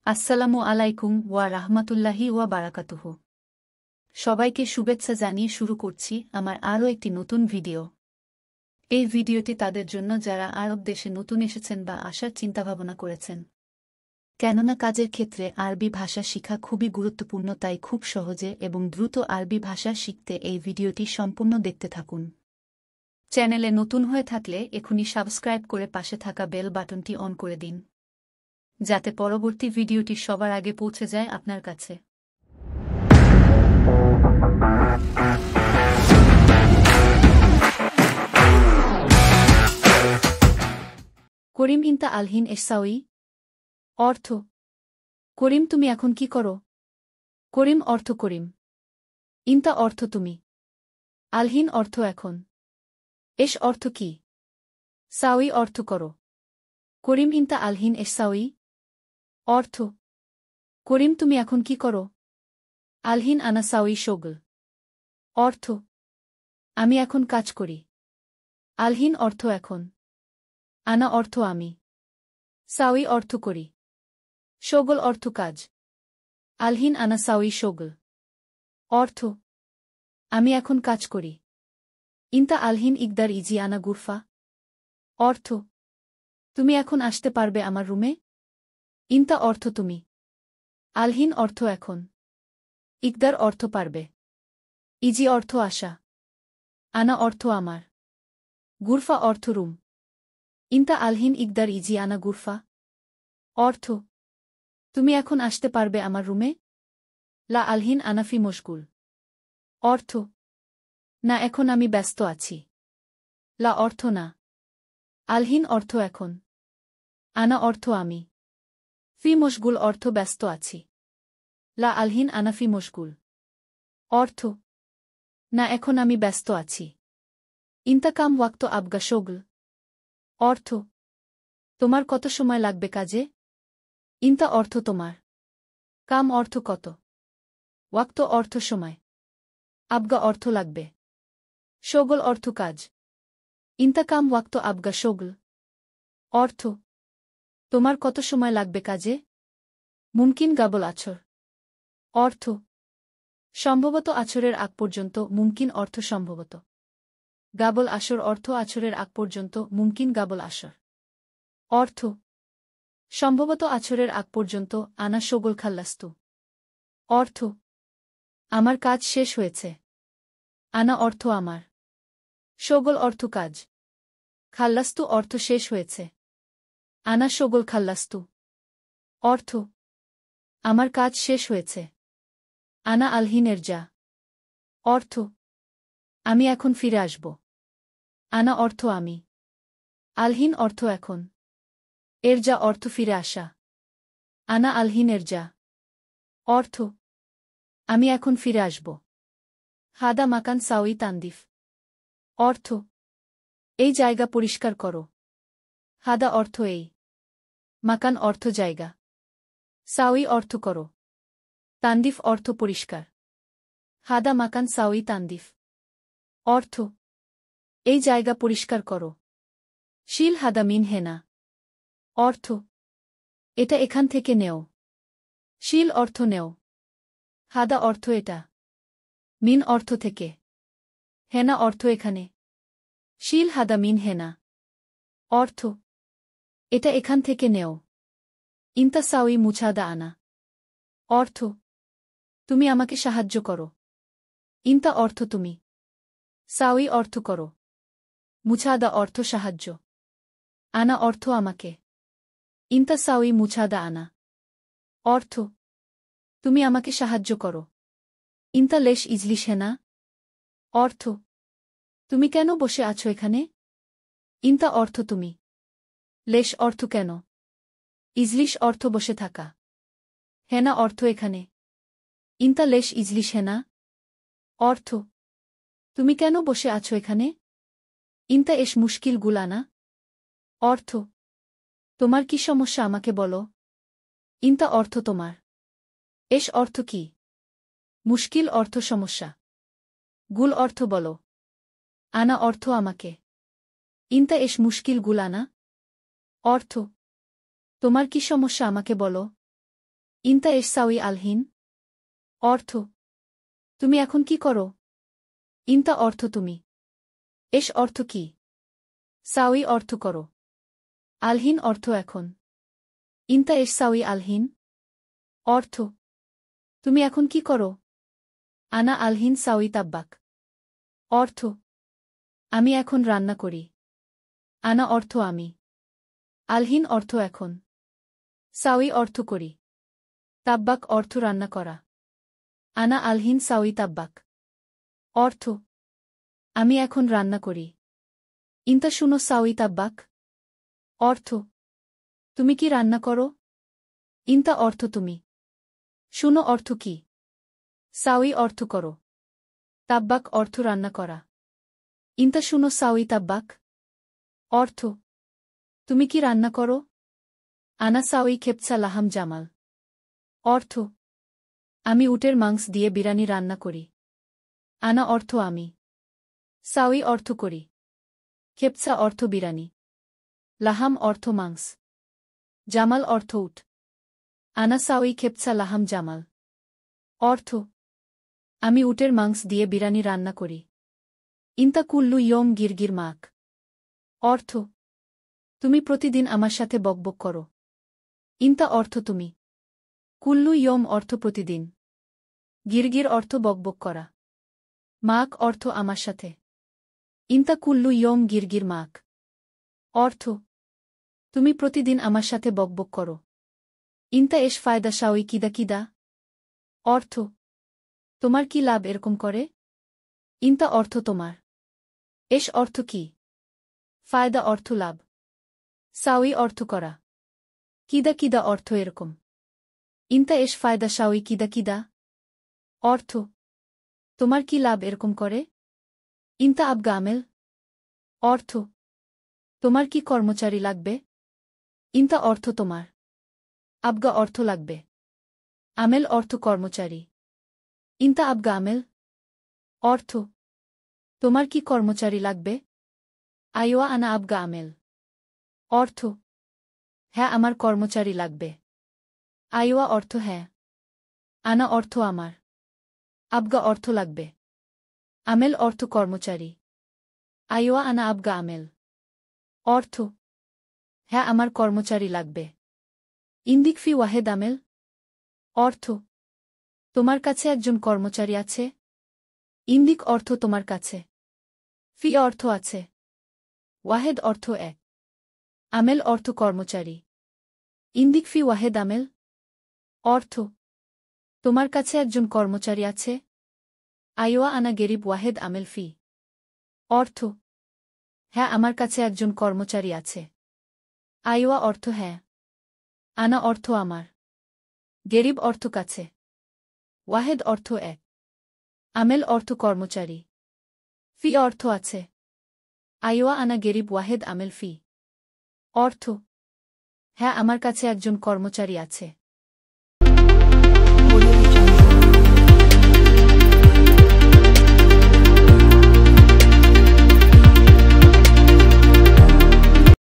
আসসালামু আলাইকুম ওয়া রাহমাতুল্লাহি ওয়া বারাকাতুহু। সবাইকে শুভেচ্ছা জানিয়ে শুরু করছি আমার আরও একটি নতুন ভিডিও। এই ভিডিওটি তাদের জন্য যারা আরব দেশে নতুন এসেছেন বা আসার চিন্তাভাবনা করেছেন। কেননা কাজের ক্ষেত্রে আরবি ভাষা শিখা খুবই গুরুত্বপূর্ণ, তাই খুব সহজে এবং দ্রুত আরবি ভাষা শিখতে এই ভিডিওটি সম্পূর্ণ দেখতে থাকুন। চ্যানেলে নতুন হয়ে থাকলে এখনই সাবস্ক্রাইব করে পাশে থাকা বেল বাটনটি অন করে দিন, যাতে পরবর্তী ভিডিওটি সবার আগে পৌঁছে যায় আপনার কাছে। করিম ইনতা আলহিন এসাউই। অর্থ: করিম তুমি এখন কি করো? করিম অর্থ করিম। ইনতা অর্থ তুমি। আলহিন অর্থ এখন। এস অর্থ কি? সাউই অর্থ করো। করিম ইনতা আলহিন এসাউই। অর্থ: করিম তুমি এখন কি করো? আলহিন আনা সাউই শোগল। অর্থ: আমি এখন কাজ করি। আলহিন অর্থ এখন। আনা অর্থ আমি। সাউই অর্থ করি। শোগল অর্থ কাজ। আলহিন আনা সাউই শোগল। অর্থ: আমি এখন কাজ করি। ইনতা আলহিন ইকদার ইজি আনা গুরফা। অর্থ: তুমি এখন আসতে পারবে আমার রুমে? ইনতা অর্থ তুমি। আলহিন অর্থ এখন। ইকদার অর্থ পারবে। ইজি অর্থ আসা। আনা অর্থ আমার। গুরফা অর্থ রুম। ইনতা আলহিন ইকদার ইজি আনা গুরফা। অর্থ: তুমি এখন আসতে পারবে আমার রুমে? লা আলহিন আনাফি মশগুল। অর্থ: না, এখন আমি ব্যস্ত আছি। লা অর্থ না। আলহিন অর্থ এখন। আনা অর্থ আমি। ফি মশগুল অর্থ ব্যস্ত আছি। লা আলহিন আনাফি মশগুল। অর্থ: না, এখন আমি ব্যস্ত আছি। ইন্তাকাম ওয়াক্ত আবগা শোগল। অর্থ: তোমার কত সময় লাগবে কাজে? ইন্তা অর্থ তোমার। কাম অর্থ কত। ওয়াক্ত অর্থ সময়। আবগা অর্থ লাগবে। শোগল অর্থ কাজ। ইন্তাকাম ওয়াক্ত আবগা শোগল। অর্থ: তোমার কত সময় লাগবে কাজে? মুমকিন গাবল আছর। অর্থ: সম্ভবত আছরের আগ পর্যন্ত। মুমকিন অর্থ সম্ভবত। গাবল আসর অর্থ আছরের আগ পর্যন্ত। মুমকিন গাবল আসর। অর্থ: সম্ভবত আছরের আগ পর্যন্ত। আনা শোগল খাল্লাস্তু। অর্থ: আমার কাজ শেষ হয়েছে। আনা অর্থ আমার। শোগল অর্থ কাজ। খাল্লাস্তু অর্থ শেষ হয়েছে। আনা শোগল খাল্লাস্তু। অর্থ: আমার কাজ শেষ হয়েছে। আনা আলহিনের যা। অর্থ: আমি এখন ফিরে আসব। আনা অর্থ আমি। আলহিন অর্থ এখন। এর যা অর্থ ফিরে আসা। আনা আলহিনের যা। অর্থ: আমি এখন ফিরে আসব। হাদা মাকান সাউই তান্দিফ। অর্থ: এই জায়গা পরিষ্কার করো। হাদা অর্থ এই। মাকান অর্থ জায়গা। সাউই অর্থ করো। তান্দিফ অর্থ পরিষ্কার। হাদা মাকান সাউই তান্দিফ। অর্থ: এই জায়গা পরিষ্কার করো। শিল হাদা মিন হেনা। অর্থ: এটা এখান থেকে নেও। শিল অর্থ নেও। হাদা অর্থ এটা। মিন অর্থ থেকে। হেনা অর্থ এখানে। শিল হাদা মিন হেনা। অর্থ: এটা এখান থেকে নেও। ইন্তা সাউই মুছাদা আনা। অর্থ: তুমি আমাকে সাহায্য করো। ইন্তা অর্থ তুমি। সাউই অর্থ করো। মুছাদা অর্থ সাহায্য। আনা অর্থ আমাকে। ইন্তা সাউই মুছাদা আনা। অর্থ: তুমি আমাকে সাহায্য করো। ইন্তা লেশ ইজলিশ হেনা। অর্থ: তুমি কেন বসে আছো এখানে? ইন্তা অর্থ তুমি। লেশ অর্থ কেন। ইজলিশ অর্থ বসে থাকা। হেনা অর্থ এখানে। ইন্তা লেশ ইজলিশ হেনা। অর্থ: তুমি কেন বসে আছো এখানে? ইন্তা এস মুশকিল গুলানা। অর্থ: তোমার কি সমস্যা আমাকে বলো। ইন্তা অর্থ তোমার। এস অর্থ কি। মুশকিল অর্থ সমস্যা। গুল অর্থ বলো। আনা অর্থ আমাকে। ইন্তা এস মুশকিল গুলানা। অর্থ: তোমার কি সমস্যা আমাকে বলো। ইনতা এশ সাউই আলহিন। অর্থ তুমি এখন কি করো? ইনতা অর্থ তুমি। এশ অর্থ কি? সাউই অর্থ করো। আলহিন অর্থ এখন। ইনতা এশ সাউই আলহিন। অর্থ তুমি এখন কি করো? আনা আলহিন সাউই তাব্বাক। অর্থ আমি এখন রান্না করি। আনা অর্থ আমি। আলহিন অর্থ এখন। সাউই অর্থ করি। তাব্বাক অর্থ রান্না করা। আনা আলহিন সাউই তাব্বাক। অর্থ আমি এখন রান্না করি। ইনতা শুনো সাউই তাব্বাক। অর্থ তুমি কি রান্না করো? ইনতা অর্থ তুমি। শুনো অর্থ কি? সাউই অর্থ করো। তাব্বাক অর্থ রান্না করা। ইনতা শুনো সাউই তাব্বাক। অর্থ তুমি কি রান্না করো? আনা সাউই খেপসা লাহাম জামাল। অর্থ আমি উটের মাংস দিয়ে বিরানি রান্না করি। আনা অর্থ আমি। সাউই অর্থ করি। খেপসা অর্থ বিরানি। লাহাম অর্থ মাংস। জামাল অর্থ উট। আনা সাউই খেপসা লাহাম জামাল। অর্থ আমি উটের মাংস দিয়ে বিরানি রান্না করি। ইনতা কুল্লু ইয়ম গিরগির মাক। অর্থ তুমি প্রতিদিন আমার সাথে বকবক করো। ইনতা অর্থ তুমি। কুল্লু ইয়ম অর্থ প্রতিদিন। গিরগির অর্থ বকবক করা। মাক অর্থ আমার সাথে। ইনতা কুল্লু ইয়ম গিরগির মাক। অর্থ তুমি প্রতিদিন আমার সাথে বকবক করো। ইনতা এশ ফায়দা সাউই কিদা কিদা। অর্থ তোমার কি লাভ এরকম করে? ইনতা অর্থ তোমার। এশ অর্থ কি? ফায়দা অর্থ লাভ। সাউই অর্থ করা। কিদা কিদা অর্থ এরকম। ইনতা এশ ফায়দা সাউই কিদা কিদা। অর্থ তোমার কি লাভ এরকম করে? ইনতা আবগা আমেল। অর্থ তোমার কি কর্মচারী লাগবে? ইনতা অর্থ তোমার। আবগা অর্থ লাগবে। আমেল অর্থ কর্মচারী। ইনতা আবগা আমেল। অর্থ তোমার কি কর্মচারী লাগবে? আইওয়া আনা আবগা আমেল। অর্থ হ্যাঁ আমার কর্মচারী লাগবে। আইওয়া অর্থ হ্যাঁ। আনা অর্থ আমার। আবগা অর্থ লাগবে। আমেল অর্থ কর্মচারী। আইওয়া আনা আবগা আমেল। অর্থ হ্যাঁ আমার কর্মচারী লাগবে। ইন্দিক ফি ওয়াহেদ আমেল। অর্থ তোমার কাছে একজন কর্মচারী আছে? ইন্দিক অর্থ তোমার কাছে। ফি অর্থ আছে। ওয়াহেদ অর্থ এক। আমেল অর্থ কর্মচারী। ইন্দিক ফি ওয়াহেদ আমেল। অর্থ তোমার কাছে একজন কর্মচারী আছে? আইওয়া আনা গেরিব ওয়াহেদ আমেল ফি। অর্থ হ্যাঁ আমার কাছে একজন কর্মচারী আছে। আইওয়া অর্থ হ্যাঁ। আনা অর্থ আমার। গেরিব অর্থ কাছে। ওয়াহেদ অর্থ এক। আমেল অর্থ কর্মচারী। ফি অর্থ আছে। আইওয়া আনা গেরিব ওয়াহেদ আমেল ফি। অর্থ হ্যাঁ আমার কাছে একজন কর্মচারী আছে।